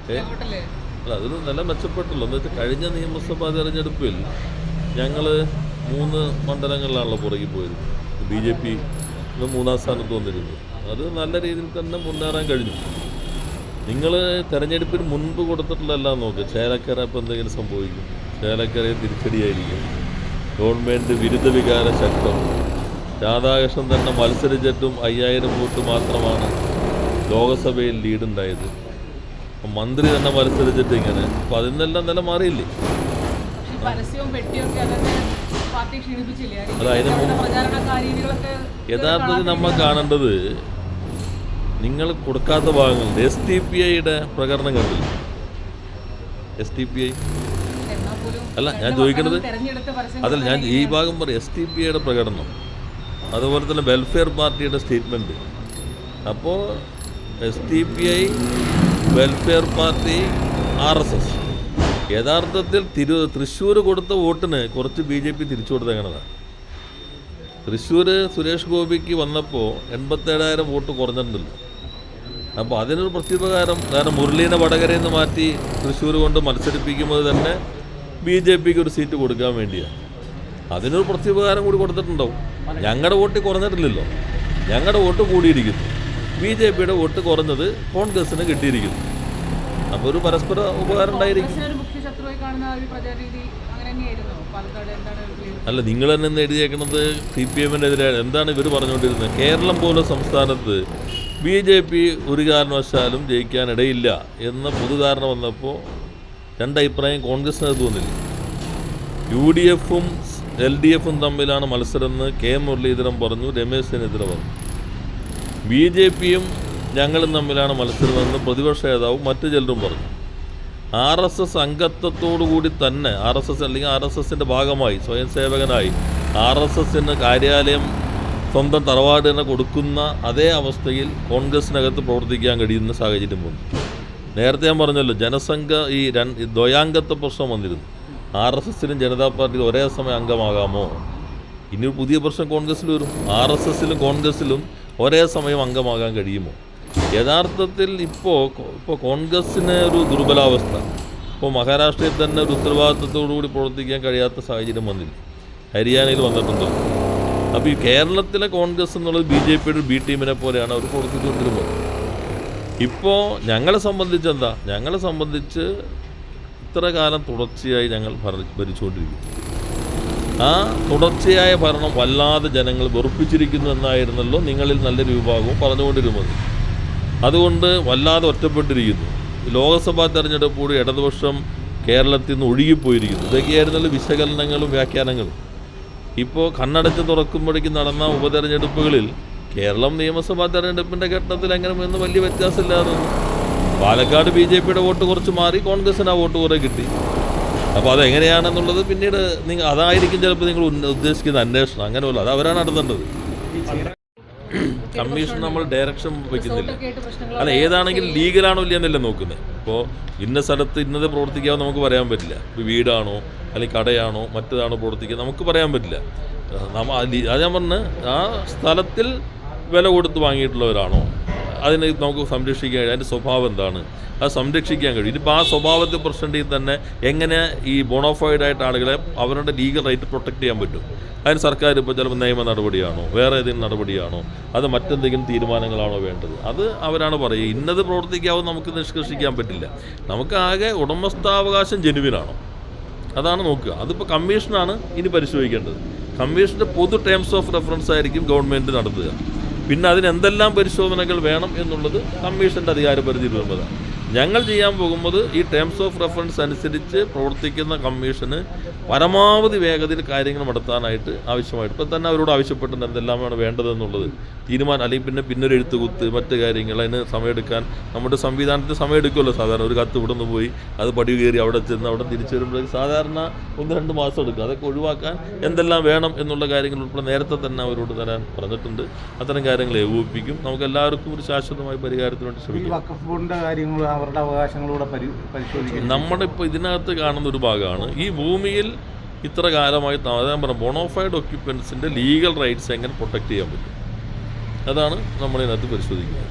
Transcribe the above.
അല്ല, അതൊരു നല്ല മെച്ചപ്പെട്ടുള്ളൂ. എന്ന് വെച്ചാൽ കഴിഞ്ഞ നിയമസഭാ തെരഞ്ഞെടുപ്പിൽ ഞങ്ങൾ 3 മണ്ഡലങ്ങളിലാണല്ലോ പുറകിൽ പോയത്. BJP 3ാം സ്ഥാനത്ത് വന്നിരുന്നു. അത് നല്ല രീതിയിൽ തന്നെ മുന്നേറാൻ കഴിഞ്ഞു. നിങ്ങൾ തെരഞ്ഞെടുപ്പിന് മുൻപ് കൊടുത്തിട്ടുള്ളതെല്ലാം നോക്കുക. ചേലക്കര ഇപ്പോൾ എന്തെങ്കിലും സംഭവിക്കും, ചേലക്കരയെ തിരിച്ചടിയായിരിക്കും. ഗവൺമെൻറ് വിരുദ്ധ വികാര ശക്തം. രാധാകൃഷ്ണൻ തന്നെ മത്സരിച്ചിട്ടും 5000 വോട്ട് മാത്രമാണ് ലോകസഭയിൽ ലീഡുണ്ടായത്. മന്ത്രി തന്നെ മത്സരിച്ചിട്ട് ഇങ്ങനെ. അപ്പം അതിൽ നിന്നെല്ലാം നില മാറിയില്ലേ? അത് അതിന് യഥാർത്ഥത്തിൽ നമ്മൾ കാണേണ്ടത് നിങ്ങൾ കൊടുക്കാത്ത ഭാഗങ്ങൾ. SDPIയുടെ പ്രകടനം കണ്ടില്ല? SDPI അല്ല ഞാൻ ചോദിക്കുന്നത്, അതല്ല ഞാൻ ഈ ഭാഗം പറയും. SDPIയുടെ പ്രകടനം, അതുപോലെ തന്നെ വെൽഫെയർ പാർട്ടിയുടെ സ്റ്റേറ്റ്മെൻറ്റ്. അപ്പോൾ SDPI, വെൽഫെയർ പാർട്ടി, RSS യഥാർത്ഥത്തിൽ തൃശ്ശൂർ കൊടുത്ത വോട്ടിന് കുറച്ച് BJP തിരിച്ചു കൊടുത്തേക്കണതാണ്. തൃശ്ശൂർ സുരേഷ് ഗോപിക്ക് വന്നപ്പോൾ 87,000 വോട്ട് കുറഞ്ഞിട്ടുണ്ടല്ലോ. അപ്പോൾ അതിനൊരു പ്രത്യുപകാരം. കാരണം മുരളീനെ വടകരയിൽ നിന്ന് മാറ്റി തൃശ്ശൂർ കൊണ്ട് മത്സരിപ്പിക്കുമ്പോൾ തന്നെ BJPക്ക് ഒരു സീറ്റ് കൊടുക്കാൻ വേണ്ടിയാണ്. അതിനൊരു പ്രത്യുപകാരം കൂടി കൊടുത്തിട്ടുണ്ടാവും. ഞങ്ങളുടെ വോട്ട് കുറഞ്ഞിട്ടില്ലല്ലോ, ഞങ്ങളുടെ വോട്ട് കൂടിയിരിക്കുന്നു. BJPയുടെ വോട്ട് കുറഞ്ഞത് കോൺഗ്രസിന് കിട്ടിയിരിക്കുന്നു. അപ്പോൾ ഒരു പരസ്പര ഉപകാരം ഉണ്ടായിരിക്കും. അല്ല, നിങ്ങൾ തന്നെ എഴുതിയേക്കുന്നത് CPM-നെതിരെ. എന്താണ് ഇവർ പറഞ്ഞുകൊണ്ടിരുന്നത്? കേരളം പോലെ സംസ്ഥാനത്ത് BJP ഒരു കാരണവശാലും ജയിക്കാനിടയില്ല എന്ന പൊതുധാരണ വന്നപ്പോൾ രണ്ടഭിപ്രായം കോൺഗ്രസിനകത്ത് തോന്നില്ല. UDF-ഉം LDF-ഉം തമ്മിലാണ് മത്സരമെന്ന് K മുരളീധരൻ പറഞ്ഞു, രമേശ് ചെന്നിത്തല പറഞ്ഞു. BJP-യും ഞങ്ങളും തമ്മിലാണ് മത്സരമെന്ന് പ്രതിപക്ഷ നേതാവും മറ്റു ചിലരും പറഞ്ഞു. RSS അംഗത്വത്തോടുകൂടി തന്നെ RSS അല്ലെങ്കിൽ RSSൻ്റെ ഭാഗമായി സ്വയം സേവകനായി RSSന് കാര്യാലയം സ്വന്തം തറവാട് തന്നെ കൊടുക്കുന്ന അതേ അവസ്ഥയിൽ കോൺഗ്രസിനകത്ത് പ്രവർത്തിക്കാൻ കഴിയുന്ന സാഹചര്യം വന്നു. നേരത്തെ ഞാൻ പറഞ്ഞല്ലോ, ജനസംഘ ഈ ദ്വയാംഗത്വ പ്രശ്നം വന്നിരുന്നു. RSSനും ജനതാ പാർട്ടിയിൽ ഒരേ സമയം അംഗമാകാമോ? ഇനി പുതിയ പ്രശ്നം കോൺഗ്രസ്സിൽ വരും. RSSലും കോൺഗ്രസ്സിലും ഒരേ സമയം അംഗമാകാൻ കഴിയുമോ? യഥാർത്ഥത്തിൽ ഇപ്പോൾ കോൺഗ്രസ്സിന് ഒരു ദുർബലാവസ്ഥ. ഇപ്പോൾ മഹാരാഷ്ട്രയിൽ തന്നെ ഒരു ഉത്തരവാദിത്വത്തോടുകൂടി പ്രവർത്തിക്കാൻ കഴിയാത്ത സാഹചര്യം വന്നില്ല. ഹരിയാനയിൽ വന്നിട്ടുണ്ടല്ലോ. അപ്പോൾ ഈ കേരളത്തിലെ കോൺഗ്രസ് എന്നുള്ളത് BJPയുടെ B ടീമിനെ പോലെയാണ് അവർ പ്രവർത്തിച്ചുകൊണ്ടിരുന്നത്. ഇപ്പോൾ ഞങ്ങളെ സംബന്ധിച്ച് എന്താ? ഞങ്ങളെ സംബന്ധിച്ച് ഇത്ര കാലം തുടർച്ചയായി ഞങ്ങൾ ഭരിച്ചുകൊണ്ടിരിക്കുന്നു. ആ തുടർച്ചയായ ഭരണം വല്ലാതെ ജനങ്ങൾ വെറുപ്പിച്ചിരിക്കുന്നു എന്നായിരുന്നല്ലോ നിങ്ങളിൽ നല്ലൊരു വിഭാഗവും പറഞ്ഞുകൊണ്ടിരുന്നത്. അതുകൊണ്ട് വല്ലാതെ ഒറ്റപ്പെട്ടിരിക്കുന്നു. ലോക്സഭാ തെരഞ്ഞെടുപ്പോട് ഇടതുപക്ഷം കേരളത്തിൽ നിന്ന് ഒഴുകിപ്പോയിരിക്കുന്നു. ഇതൊക്കെയായിരുന്നല്ലോ വിശകലനങ്ങളും വ്യാഖ്യാനങ്ങളും. ഇപ്പോൾ കണ്ണടച്ച് തുറക്കുമ്പോഴേക്കും നടന്ന ഉപതെരഞ്ഞെടുപ്പുകളിൽ കേരളം നിയമസഭാ തെരഞ്ഞെടുപ്പിൻ്റെ ഘട്ടത്തിൽ എങ്ങനെ എന്ന് വലിയ വ്യത്യാസമില്ലാതെ പാലക്കാട് BJPയുടെ വോട്ട് കുറച്ച് മാറി, കോൺഗ്രസിന് ആ വോട്ട് കുറേ കിട്ടി. അപ്പോൾ അതെങ്ങനെയാണെന്നുള്ളത് പിന്നീട് അതായിരിക്കും ചിലപ്പോൾ നിങ്ങൾ ഉദ്ദേശിക്കുന്ന അന്വേഷണം. അങ്ങനെയല്ല, അത് അവരാണ് നടത്തേണ്ടത്. കമ്മീഷൻ നമ്മൾ ഡയറക്ഷൻ വയ്ക്കുന്നില്ല. അല്ല, ഏതാണെങ്കിലും ലീഗലാണോ ഇല്ലയെന്നല്ലേ നോക്കുന്നത്. ഇപ്പോൾ ഇന്ന സ്ഥലത്ത് ഇന്നത് പ്രവർത്തിക്കാമെന്ന് നമുക്ക് പറയാൻ പറ്റില്ല. ഇപ്പോൾ വീടാണോ അല്ലെങ്കിൽ കടയാണോ മറ്റേതാണോ പ്രവർത്തിക്കുക നമുക്ക് പറയാൻ പറ്റില്ല. അത് ഞാൻ പറഞ്ഞ് ആ സ്ഥലത്തിൽ വില കൊടുത്ത് വാങ്ങിയിട്ടുള്ളവരാണോ അതിനെ നമുക്ക് സംരക്ഷിക്കാൻ കഴിയും. അതിൻ്റെ സ്വഭാവം എന്താണ്, അത് സംരക്ഷിക്കാൻ കഴിയും. ഇനിയിപ്പോൾ ആ സ്വഭാവത്തെ പ്രശ്നത്തിൽ തന്നെ എങ്ങനെ ഈ ബോണോഫൈഡായിട്ട് ആളുകളെ അവരുടെ ലീഗൽ റൈറ്റ് പ്രൊട്ടക്റ്റ് ചെയ്യാൻ പറ്റും? അതിന് സർക്കാർ ഇപ്പോൾ ചിലപ്പോൾ നിയമ നടപടിയാണോ, വേറെ ഏതെങ്കിലും നടപടിയാണോ, അത് മറ്റെന്തെങ്കിലും തീരുമാനങ്ങളാണോ വേണ്ടത്? അത് അവരാണ് പറയുക. ഇന്നത് പ്രവർത്തിക്കാവും നമുക്ക് നിഷ്കർഷിക്കാൻ പറ്റില്ല. നമുക്ക് ആകെ ഉടമസ്ഥാവകാശം ജെനുവിനാണോ അതാണ് നോക്കുക. അതിപ്പോൾ കമ്മീഷനാണ് ഇനി പരിശോധിക്കേണ്ടത്. കമ്മീഷൻ്റെ പൊതു ടേംസ് ഓഫ് റെഫറൻസ് ആയിരിക്കും ഗവൺമെൻറ് നടത്തുക. പിന്നെ അതിനെന്തെല്ലാം പരിശോധനകൾ വേണം എന്നുള്ളത് കമ്മീഷൻ്റെ അധികാരപരിധിയിൽ വരുന്നതാണ്. ഞങ്ങൾ ചെയ്യാൻ പോകുന്നത് ഈ ടേംസ് ഓഫ് റെഫറൻസ് അനുസരിച്ച് പ്രവർത്തിക്കുന്ന കമ്മീഷന് പരമാവധി വേഗതയിൽ കാര്യങ്ങൾ നടത്താനായിട്ട് ആവശ്യമായിട്ട് ഇപ്പം തന്നെ അവരോട് ആവശ്യപ്പെട്ടിട്ട് എന്തെല്ലാമാണ് വേണ്ടതെന്നുള്ളത് തീരുമാനം. അല്ലെങ്കിൽ പിന്നൊരു എഴുത്തുകുത്ത് മറ്റ് കാര്യങ്ങൾ അതിന് സമയമെടുക്കാൻ നമ്മുടെ സംവിധാനത്തിന് സമയമെടുക്കുമല്ലോ. സാധാരണ ഒരു കത്ത് ഇവിടെ നിന്ന് പോയി അത് പടി കയറി അവിടെ ചെന്ന് അവിടെ തിരിച്ചു വരുമ്പോഴേക്ക് സാധാരണ 1-2 മാസം എടുക്കും. അതൊക്കെ ഒഴിവാക്കാൻ എന്തെല്ലാം വേണം എന്നുള്ള കാര്യങ്ങൾ ഉൾപ്പെടെ നേരത്തെ തന്നെ അവരോട് തരാൻ പറഞ്ഞിട്ടുണ്ട്. അത്തരം കാര്യങ്ങൾ ഏകോപിപ്പിക്കും. നമുക്ക് എല്ലാവർക്കും ഒരു ശാശ്വതമായ പരിഹാരത്തിന് വേണ്ടി ശ്രമിക്കും. അവരുടെ അവകാശങ്ങളൂടെ പരിശോധിക്കും. നമ്മുടെ ഇപ്പോൾ ഇതിനകത്ത് കാണുന്ന ഒരു ഭാഗമാണ് ഈ ഭൂമിയിൽ ഇത്ര കാലമായി ഞാൻ പറഞ്ഞ ബോണോഫൈഡ് ഒക്യുപ്പൻസിൻ്റെ ലീഗൽ റൈറ്റ്സ് എങ്ങനെ പ്രൊട്ടക്റ്റ് ചെയ്യാൻ പറ്റും, അതാണ് നമ്മളിതിനകത്ത് പരിശോധിക്കുന്നത്.